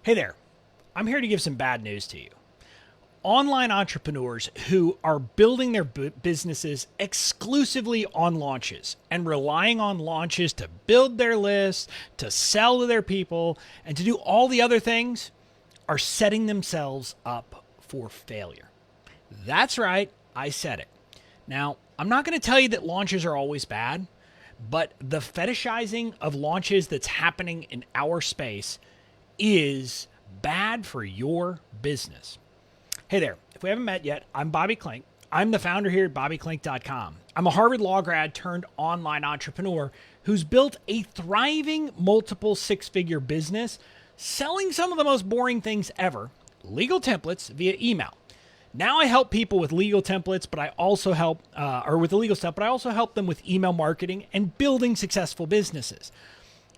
Hey there, I'm here to give some bad news to you. Online entrepreneurs who are building their businesses exclusively on launches and relying on launches to build their list, to sell to their people, and to do all the other things are setting themselves up for failure. That's right, I said it. Now, I'm not going to tell you that launches are always bad, but the fetishizing of launches that's happening in our space is bad for your business. Hey there, if we haven't met yet, I'm Bobby Klink. I'm the founder here at BobbyKlink.com. I'm a Harvard Law grad turned online entrepreneur who's built a thriving multiple six-figure business selling some of the most boring things ever, legal templates via email. Now I help people with legal templates, but I also help, with the legal stuff, but I also help them with email marketing and building successful businesses.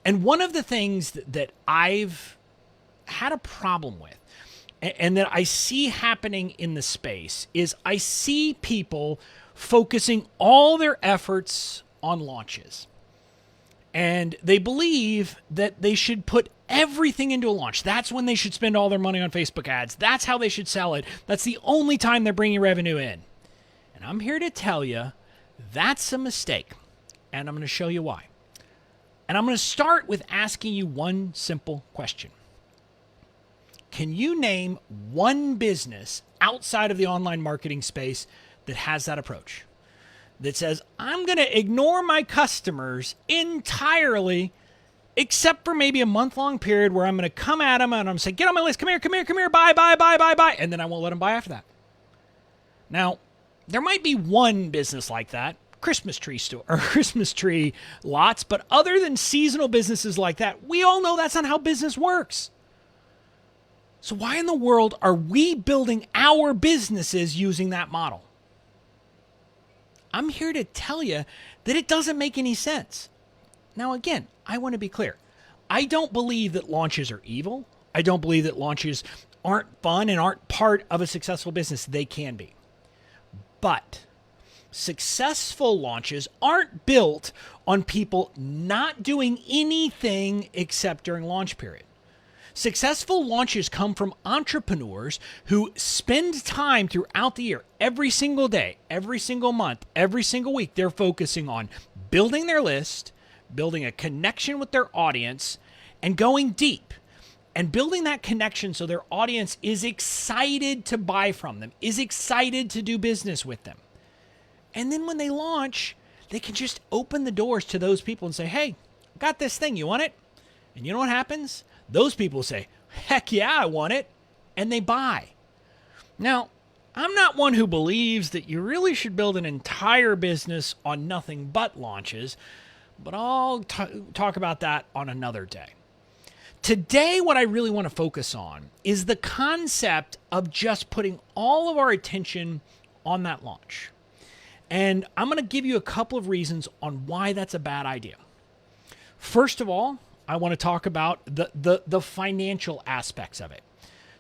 And one of the things that I've had a problem with and that I see happening in the space is I see people focusing all their efforts on launches. And they believe that they should put everything into a launch. That's when they should spend all their money on Facebook ads. That's how they should sell it. That's the only time they're bringing revenue in. And I'm here to tell you that's a mistake. And I'm going to show you why. And I'm going to start with asking you one simple question. Can you name one business outside of the online marketing space that has that approach? That says, I'm going to ignore my customers entirely, except for maybe a month-long period where I'm going to come at them and I'm going to say, get on my list, come here, buy, and then I won't let them buy after that. Now, there might be one business like that, Christmas tree store or Christmas tree lots, but other than seasonal businesses like that, we all know that's not how business works. So why in the world are we building our businesses using that model? I'm here to tell you that it doesn't make any sense. Now, again, I want to be clear. I don't believe that launches are evil. I don't believe that launches aren't fun and aren't part of a successful business. They can be. But successful launches aren't built on people not doing anything except during launch period. Successful launches come from entrepreneurs who spend time throughout the year, every single day, every single month, every single week. They're focusing on building their list, building a connection with their audience, and going deep and building that connection so their audience is excited to buy from them, is excited to do business with them. And then when they launch, they can just open the doors to those people and say, hey, I got this thing. You want it? And you know what happens? Those people say, heck yeah, I want it. And they buy. Now, I'm not one who believes that you really should build an entire business on nothing but launches, but I'll talk about that on another day. Today, what I really want to focus on is the concept of just putting all of our attention on that launch. And I'm going to give you a couple of reasons on why that's a bad idea. First of all, I want to talk about the financial aspects of it.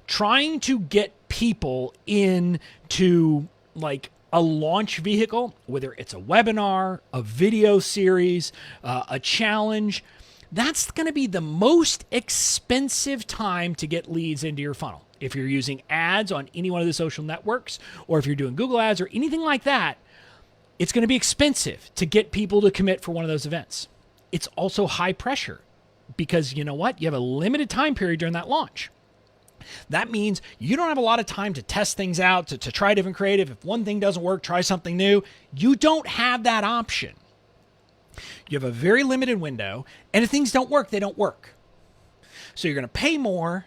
Trying to get people into like a launch vehicle, whether it's a webinar, a video series, a challenge, that's going to be the most expensive time to get leads into your funnel. If you're using ads on any one of the social networks, or if you're doing Google ads or anything like that, it's going to be expensive to get people to commit for one of those events. It's also high pressure. Because you know what? You have a limited time period during that launch. That means you don't have a lot of time to test things out, to try different creative. If one thing doesn't work, try something new. You don't have that option. You have a very limited window, and if things don't work, they don't work. So you're going to pay more.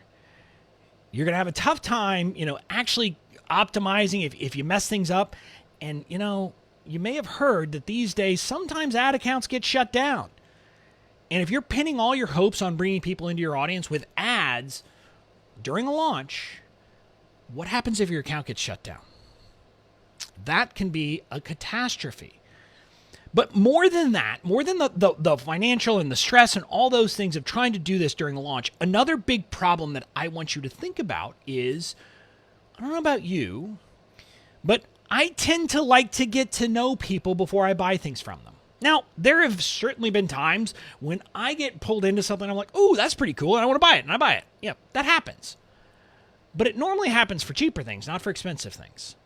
You're going to have a tough time, actually optimizing if you mess things up. And, you may have heard that these days, sometimes ad accounts get shut down. And if you're pinning all your hopes on bringing people into your audience with ads during a launch, what happens if your account gets shut down? That can be a catastrophe. But more than that, more than the financial and the stress and all those things of trying to do this during a launch, another big problem that I want you to think about is, I don't know about you, but I tend to like to get to know people before I buy things from them. Now, there have certainly been times when I get pulled into something, I'm like, oh, that's pretty cool, and I want to buy it, and I buy it. Yeah, that happens. But it normally happens for cheaper things, not for expensive things.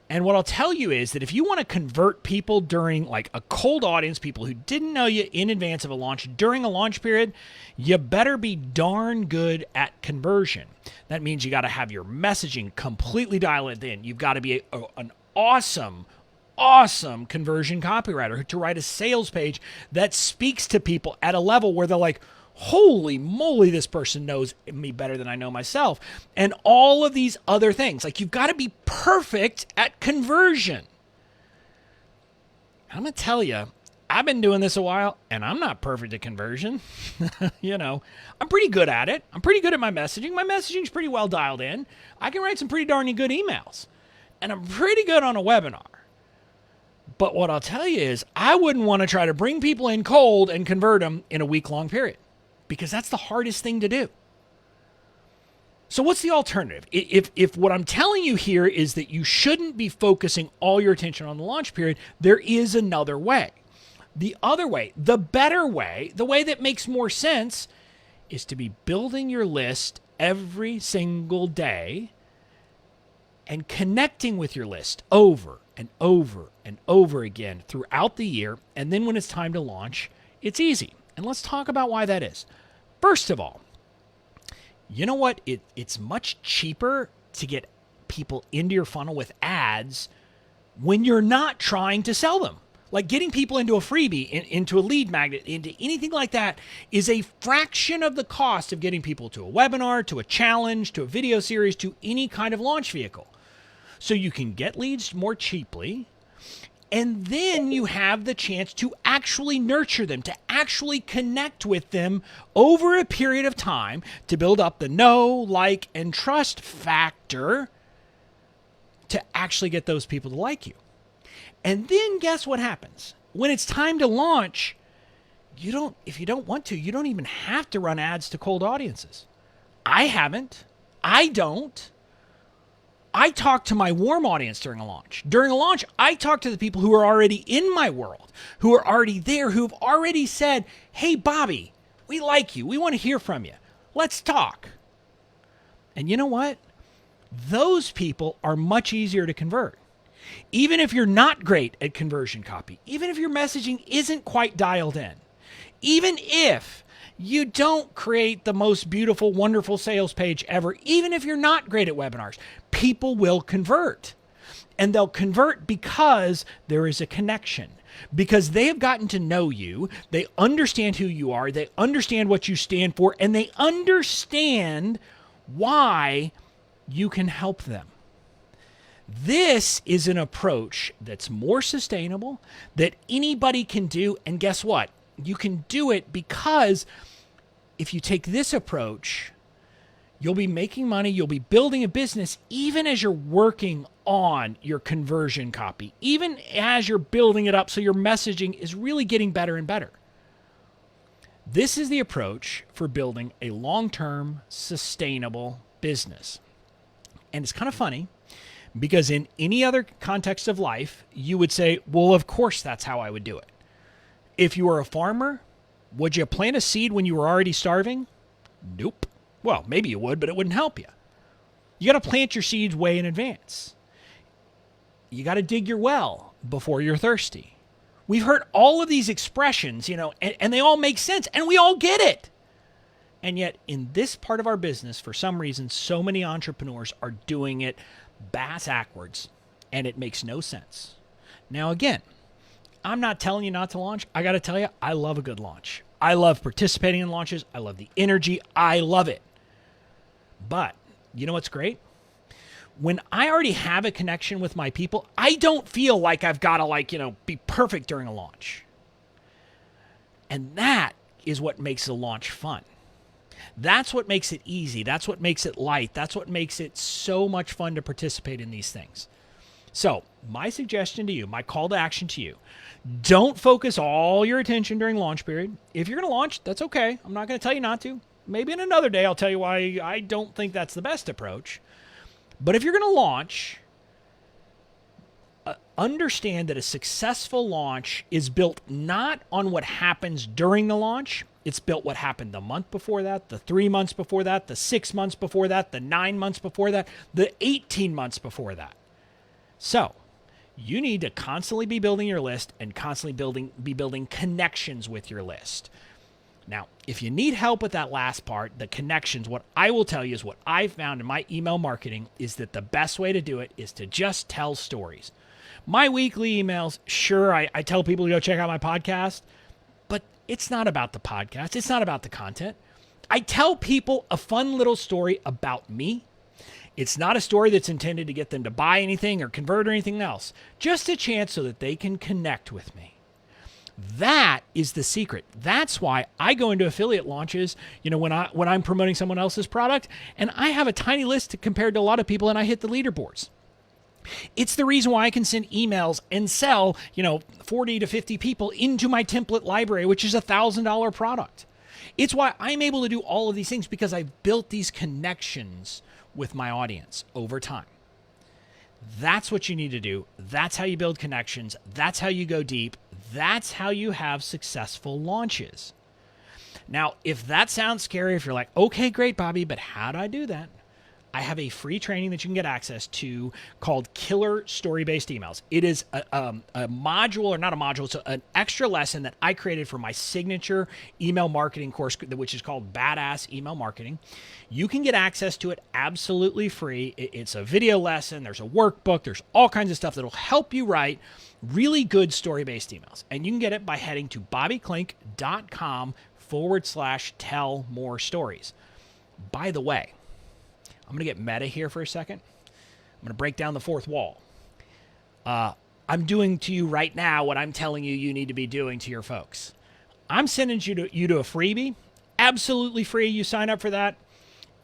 And what I'll tell you is that if you want to convert people during like a cold audience, people who didn't know you in advance of a launch, during a launch period, you better be darn good at conversion. That means you got to have your messaging completely dialed in. You've got to be an awesome conversion copywriter to write a sales page that speaks to people at a level where they're like, holy moly, this person knows me better than I know myself. And all of these other things. Like, you've got to be perfect at conversion. I'm going to tell you, I've been doing this a while, and I'm not perfect at conversion. I'm pretty good at it. I'm pretty good at my messaging. My messaging's pretty well dialed in. I can write some pretty darn good emails. And I'm pretty good on a webinar. But what I'll tell you is, I wouldn't want to try to bring people in cold and convert them in a week-long period, because that's the hardest thing to do. So what's the alternative? If what I'm telling you here is that you shouldn't be focusing all your attention on the launch period, there is another way. The other way, the better way, the way that makes more sense, is to be building your list every single day and connecting with your list over and over and over again throughout the year. And then when it's time to launch, it's easy. And let's talk about why that is. First of all, you know what? It's much cheaper to get people into your funnel with ads when you're not trying to sell them. Like getting people into a freebie, into a lead magnet, into anything like that is a fraction of the cost of getting people to a webinar, to a challenge, to a video series, to any kind of launch vehicle. So you can get leads more cheaply, and then you have the chance to actually nurture them, to actually connect with them over a period of time to build up the know, like, and trust factor to actually get those people to like you. And then guess what happens? When it's time to launch, if you don't want to, you don't even have to run ads to cold audiences. I haven't. I don't. I talk to my warm audience during a launch. During a launch, I talk to the people who are already in my world, who are already there, who've already said, hey, Bobby, we like you. We want to hear from you. Let's talk. And you know what? Those people are much easier to convert. Even if you're not great at conversion copy, even if your messaging isn't quite dialed in, even if you don't create the most beautiful, wonderful sales page ever, even if you're not great at webinars, people will convert. And they'll convert because there is a connection, because they have gotten to know you, they understand who you are, they understand what you stand for, and they understand why you can help them. This is an approach that's more sustainable, that anybody can do. And guess what? You can do it because if you take this approach, you'll be making money, you'll be building a business, even as you're working on your conversion copy, even as you're building it up so your messaging is really getting better and better. This is the approach for building a long-term, sustainable business. And it's kind of funny, because in any other context of life, you would say, well, of course, that's how I would do it. If you were a farmer, would you plant a seed when you were already starving? Nope. Well, maybe you would, but it wouldn't help you. You got to plant your seeds way in advance. You got to dig your well before you're thirsty. We've heard all of these expressions, and they all make sense, and we all get it. And yet, in this part of our business, for some reason, so many entrepreneurs are doing it bass-ackwards, and it makes no sense. Now, again, I'm not telling you not to launch. I got to tell you, I love a good launch. I love participating in launches. I love the energy. I love it. But you know what's great? When I already have a connection with my people, I don't feel like I've got to be perfect during a launch. And that is what makes a launch fun. That's what makes it easy. That's what makes it light. That's what makes it so much fun to participate in these things. So my suggestion to you, my call to action to you, don't focus all your attention during launch period. If you're going to launch, that's okay. I'm not going to tell you not to. Maybe in another day, I'll tell you why I don't think that's the best approach. But if you're going to launch, understand that a successful launch is built not on what happens during the launch. It's built what happened the month before that, the 3 months before that, the 6 months before that, the 9 months before that, the 18 months before that. So you need to constantly be building your list and constantly be building connections with your list. Now, if you need help with that last part, the connections, what I will tell you is what I found in my email marketing is that the best way to do it is to just tell stories. My weekly emails, sure, I tell people to go check out my podcast, but it's not about the podcast. It's not about the content. I tell people a fun little story about me. It's not a story that's intended to get them to buy anything or convert or anything else. Just a chance so that they can connect with me. That is the secret. That's why I go into affiliate launches, when I'm promoting someone else's product, and I have a tiny list compared to a lot of people, and I hit the leaderboards. It's the reason why I can send emails and sell, 40 to 50 people into my template library, which is $1,000 product. It's why I'm able to do all of these things because I've built these connections with my audience over time. That's what you need to do. That's how you build connections. That's how you go deep. That's how you have successful launches. Now, if that sounds scary, if you're like, okay, great, Bobby, but how do I do that? I have a free training that you can get access to called Killer Story-Based Emails. It is a module, or not a module, it's an extra lesson that I created for my signature email marketing course, which is called Badass Email Marketing. You can get access to it absolutely free. It's a video lesson. There's a workbook. There's all kinds of stuff that will help you write really good story-based emails. And you can get it by heading to bobbyklink.com/tell more stories. By the way, I'm going to get meta here for a second. I'm going to break down the fourth wall. I'm doing to you right now what I'm telling you need to be doing to your folks. I'm sending you to a freebie, absolutely free. You sign up for that.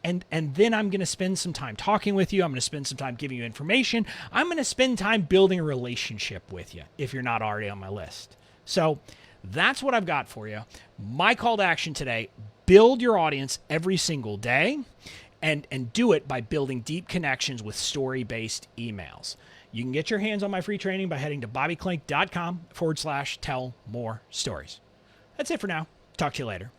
And then I'm going to spend some time talking with you. I'm going to spend some time giving you information. I'm going to spend time building a relationship with you if you're not already on my list. So that's what I've got for you. My call to action today, build your audience every single day. And do it by building deep connections with story-based emails. You can get your hands on my free training by heading to bobbyklink.com/tell more stories. That's it for now. Talk to you later.